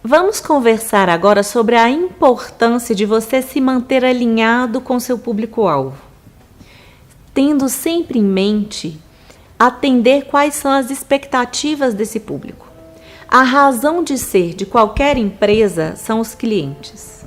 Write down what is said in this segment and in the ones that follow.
Vamos conversar agora sobre a importância de você se manter alinhado com seu público-alvo, tendo sempre em mente atender quais são as expectativas desse público. A razão de ser de qualquer empresa são os clientes.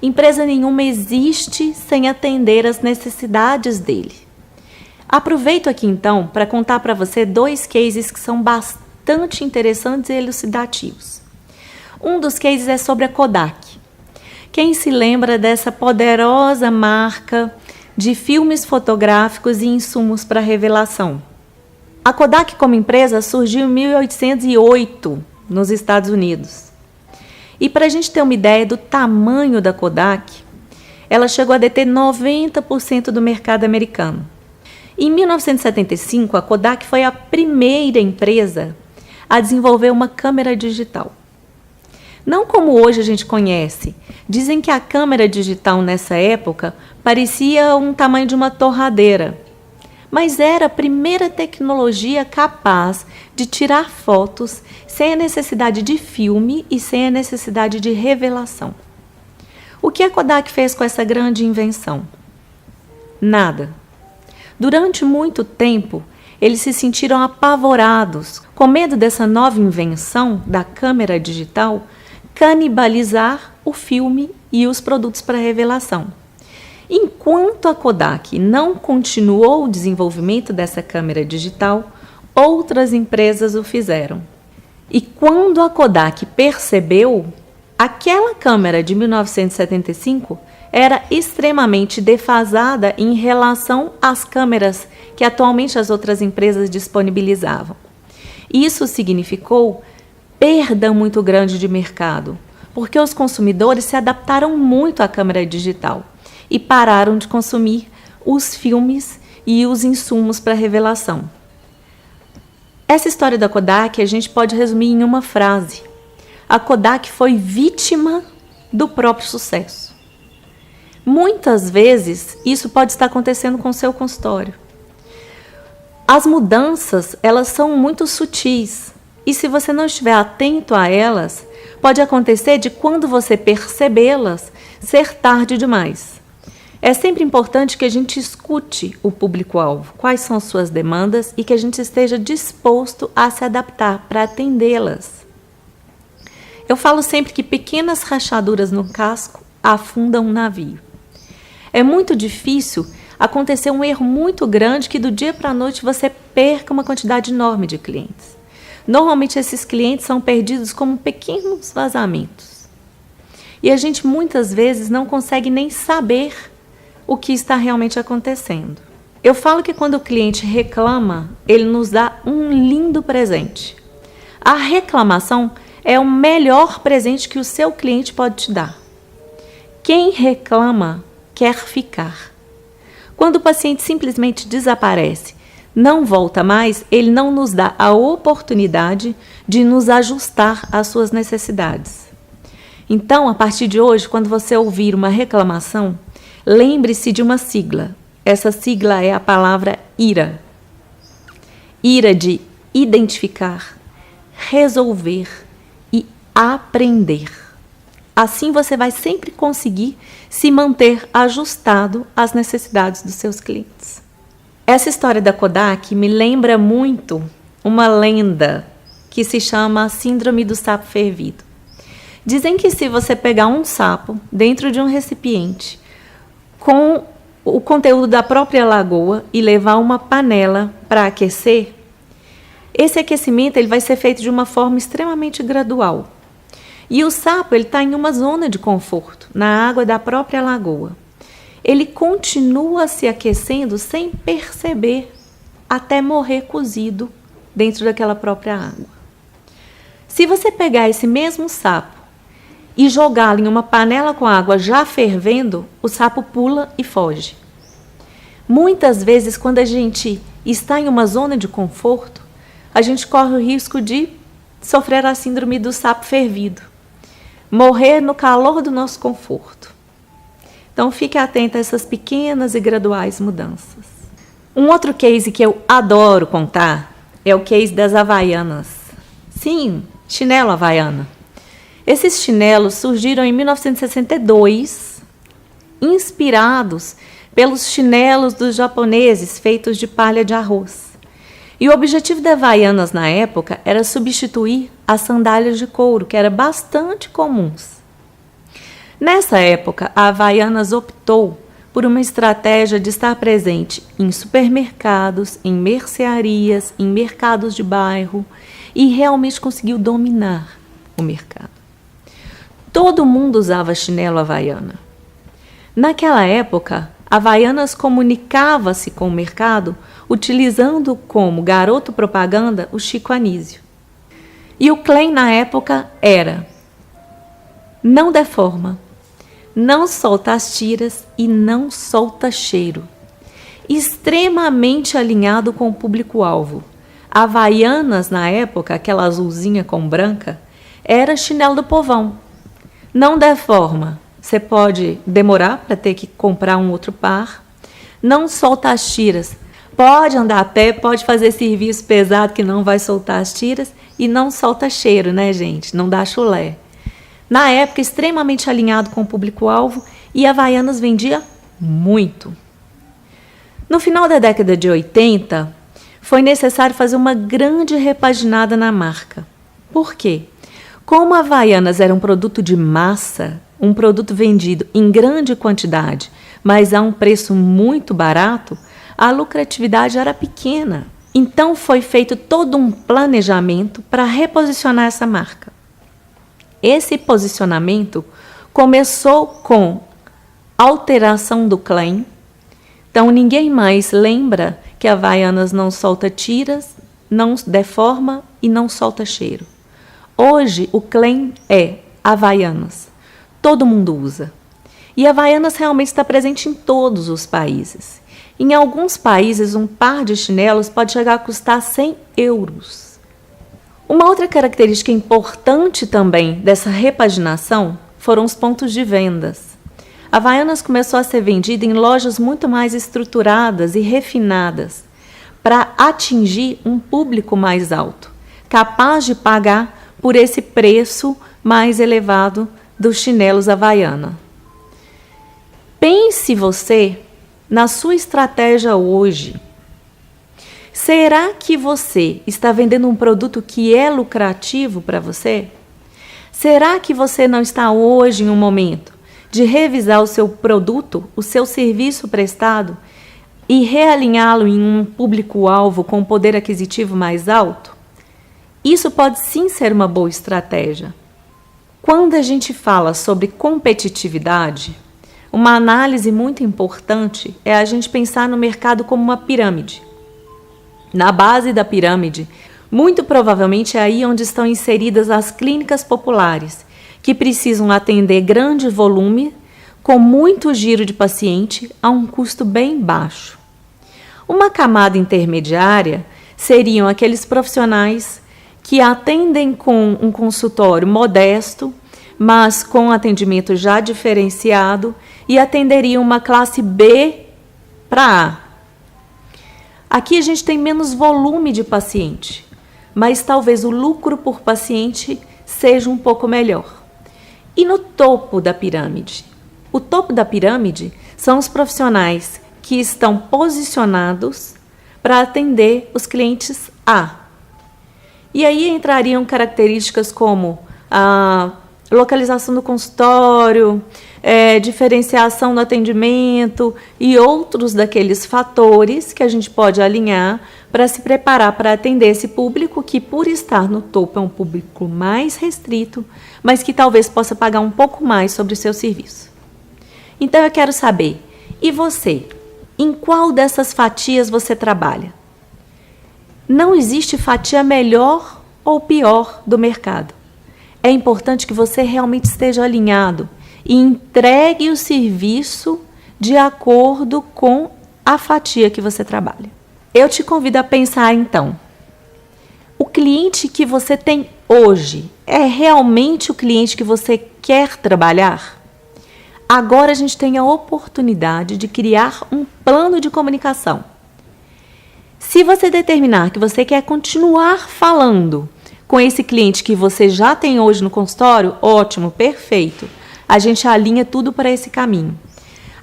Empresa nenhuma existe sem atender às necessidades dele. Aproveito aqui então para contar para você 2 cases que são bastante interessantes e elucidativos. Um dos cases é sobre a Kodak. Quem se lembra dessa poderosa marca de filmes fotográficos e insumos para revelação? A Kodak como empresa surgiu em 1808 nos Estados Unidos. E para a gente ter uma ideia do tamanho da Kodak, ela chegou a deter 90% do mercado americano. Em 1975, a Kodak foi a primeira empresa a desenvolver uma câmera digital. Não como hoje a gente conhece. Dizem que a câmera digital nessa época parecia um tamanho de uma torradeira, mas era a primeira tecnologia capaz de tirar fotos sem a necessidade de filme e sem a necessidade de revelação. O que a Kodak fez com essa grande invenção? Nada. Durante muito tempo, eles se sentiram apavorados, com medo dessa nova invenção da câmera digital canibalizar o filme e os produtos para revelação. Enquanto a Kodak não continuou o desenvolvimento dessa câmera digital, outras empresas o fizeram. E quando a Kodak percebeu, aquela câmera de 1975 era extremamente defasada em relação às câmeras que atualmente as outras empresas disponibilizavam. Isso significou perda muito grande de mercado, porque os consumidores se adaptaram muito à câmera digital e pararam de consumir os filmes e os insumos para revelação. Essa história da Kodak a gente pode resumir em uma frase. A Kodak foi vítima do próprio sucesso. Muitas vezes isso pode estar acontecendo com o seu consultório. As mudanças, elas são muito sutis. E se você não estiver atento a elas, pode acontecer de quando você percebê-las, ser tarde demais. É sempre importante que a gente escute o público-alvo, quais são suas demandas e que a gente esteja disposto a se adaptar para atendê-las. Eu falo sempre que pequenas rachaduras no casco afundam um navio. É muito difícil acontecer um erro muito grande que do dia para a noite você perca uma quantidade enorme de clientes. Normalmente esses clientes são perdidos como pequenos vazamentos. E a gente muitas vezes não consegue nem saber o que está realmente acontecendo. Eu falo que quando o cliente reclama, ele nos dá um lindo presente. A reclamação é o melhor presente que o seu cliente pode te dar. Quem reclama quer ficar. Quando o paciente simplesmente desaparece, não volta mais, ele não nos dá a oportunidade de nos ajustar às suas necessidades. Então, a partir de hoje, quando você ouvir uma reclamação, lembre-se de uma sigla. Essa sigla é a palavra IRA. IRA de identificar, resolver e aprender. Assim você vai sempre conseguir se manter ajustado às necessidades dos seus clientes. Essa história da Kodak me lembra muito uma lenda que se chama Síndrome do Sapo Fervido. Dizem que se você pegar um sapo dentro de um recipiente com o conteúdo da própria lagoa e levar uma panela para aquecer, esse aquecimento ele vai ser feito de uma forma extremamente gradual. E o sapo está em uma zona de conforto, na água da própria lagoa. Ele continua se aquecendo sem perceber até morrer cozido dentro daquela própria água. Se você pegar esse mesmo sapo e jogá-lo em uma panela com água já fervendo, o sapo pula e foge. Muitas vezes, quando a gente está em uma zona de conforto, a gente corre o risco de sofrer a síndrome do sapo fervido, morrer no calor do nosso conforto. Então, fique atento a essas pequenas e graduais mudanças. Um outro case que eu adoro contar é o case das Havaianas. Sim, chinelo Havaiana. Esses chinelos surgiram em 1962, inspirados pelos chinelos dos japoneses feitos de palha de arroz. E o objetivo da Havaianas na época era substituir as sandálias de couro, que eram bastante comuns. Nessa época, a Havaianas optou por uma estratégia de estar presente em supermercados, em mercearias, em mercados de bairro e realmente conseguiu dominar o mercado. Todo mundo usava chinelo Havaiana. Naquela época, a Havaianas comunicava-se com o mercado utilizando como garoto propaganda o Chico Anísio. E o claim na época era: não deforma, não solta as tiras e não solta cheiro. Extremamente alinhado com o público-alvo. A Havaianas, na época, aquela azulzinha com branca, era chinelo do povão. Não deforma. Você pode demorar para ter que comprar um outro par. Não solta as tiras. Pode andar a pé, pode fazer serviço pesado que não vai soltar as tiras. E não solta cheiro, né, gente? Não dá chulé. Na época, extremamente alinhado com o público-alvo, e a Havaianas vendia muito. No final da década de 80, foi necessário fazer uma grande repaginada na marca. Por quê? Como a Havaianas era um produto de massa, um produto vendido em grande quantidade, mas a um preço muito barato, a lucratividade era pequena. Então foi feito todo um planejamento para reposicionar essa marca. Esse posicionamento começou com alteração do claim. Então ninguém mais lembra que a Havaianas não solta tiras, não deforma e não solta cheiro. Hoje o claim é Havaianas. Todo mundo usa. E a Havaianas realmente está presente em todos os países. Em alguns países, um par de chinelos pode chegar a custar 100 euros. Uma outra característica importante também dessa repaginação foram os pontos de vendas. A Havaianas começou a ser vendida em lojas muito mais estruturadas e refinadas para atingir um público mais alto, capaz de pagar por esse preço mais elevado dos chinelos Havaiana. Pense você na sua estratégia hoje. Será que você está vendendo um produto que é lucrativo para você? Será que você não está hoje em um momento de revisar o seu produto, o seu serviço prestado e realinhá-lo em um público-alvo com poder aquisitivo mais alto? Isso pode sim ser uma boa estratégia. Quando a gente fala sobre competitividade, uma análise muito importante é a gente pensar no mercado como uma pirâmide. Na base da pirâmide, muito provavelmente é aí onde estão inseridas as clínicas populares, que precisam atender grande volume, com muito giro de paciente, a um custo bem baixo. Uma camada intermediária seriam aqueles profissionais que atendem com um consultório modesto, mas com atendimento já diferenciado, e atenderiam uma classe B para A. Aqui a gente tem menos volume de paciente, mas talvez o lucro por paciente seja um pouco melhor. E no topo da pirâmide? O topo da pirâmide são os profissionais que estão posicionados para atender os clientes A. E aí entrariam características como a localização do consultório, diferenciação no atendimento e outros daqueles fatores que a gente pode alinhar para se preparar para atender esse público que, por estar no topo, é um público mais restrito, mas que talvez possa pagar um pouco mais sobre o seu serviço. Então eu quero saber, e você? Em qual dessas fatias você trabalha? Não existe fatia melhor ou pior do mercado. É importante que você realmente esteja alinhado e entregue o serviço de acordo com a fatia que você trabalha. Eu te convido a pensar então, o cliente que você tem hoje é realmente o cliente que você quer trabalhar? Agora a gente tem a oportunidade de criar um plano de comunicação. Se você determinar que você quer continuar falando com esse cliente que você já tem hoje no consultório, ótimo, perfeito. A gente alinha tudo para esse caminho.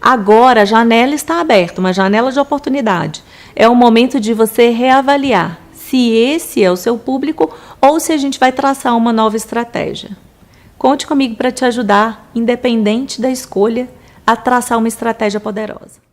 Agora a janela está aberta, uma janela de oportunidade. É o momento de você reavaliar se esse é o seu público ou se a gente vai traçar uma nova estratégia. Conte comigo para te ajudar, independente da escolha, a traçar uma estratégia poderosa.